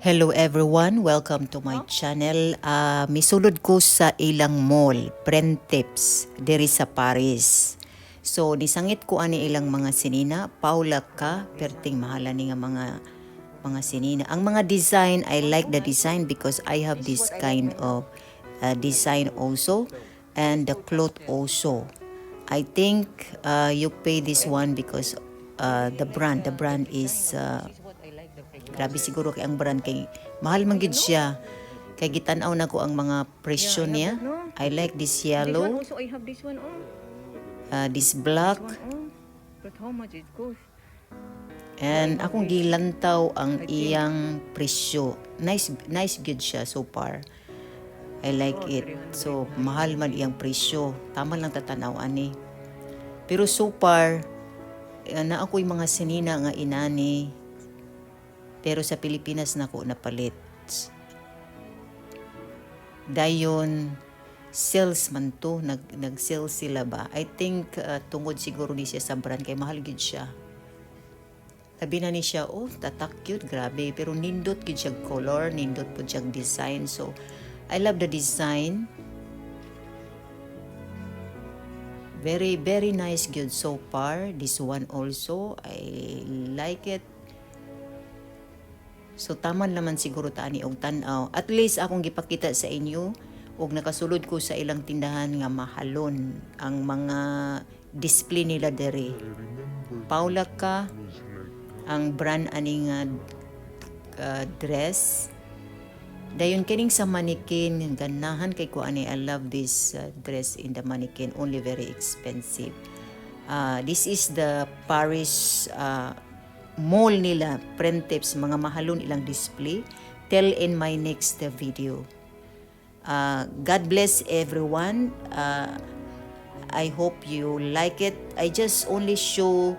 Hello everyone, welcome to my channel. Misulod ko sa ilang mall, Printemps, diri sa Paris. So nisangit ko ani ilang mga sinina, Paula ka, perting mahala ni nga mga sinina. Ang mga design, I like the design because I have this kind of design also, and the cloth also. I think you pay this one because the brand is grabe siguro kay ang brand kay mahal man gid siya. Kay gitan-aw na ko ang mga presyo niya. I like this yellow. Also, I have this one. This black. But how much it cost? And akong gilantaw ang iyang presyo. Nice good siya so far. I like it. So mahal man iyang presyo. Tama lang tatanaw ani. Pero so far na ako'y mga sinina nga inani. Pero sa Pilipinas na ko napalit. Dayon, sales man to. Nag-sales sila ba? I think tungod siguro ni siya sa brand. Kaya mahal gid siya. Sabi na ni siya, oh, tatak cute, grabe. Pero nindot gid siya color, nindot po siya design. So, I love the design. Very, very nice good so far. This one also, I like it. So taman naman siguro taani og tan-aw. At least akong gipakita sa inyo og nakasulod ko sa ilang tindahan nga mahalon ang mga display nila dere. Paula ka ang brand ani nga dress. Dayon kining sa mannequin ganahan kay ko ani, I love this dress in the mannequin, only very expensive. This is the Paris mall nila, Printemps, mga mahalon ilang display. Tell in my next video. God bless everyone. I hope you like it. I just only show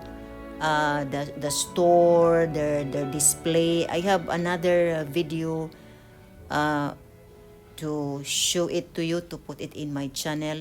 the store, their display. I have another video to show it to you, to put it in my channel.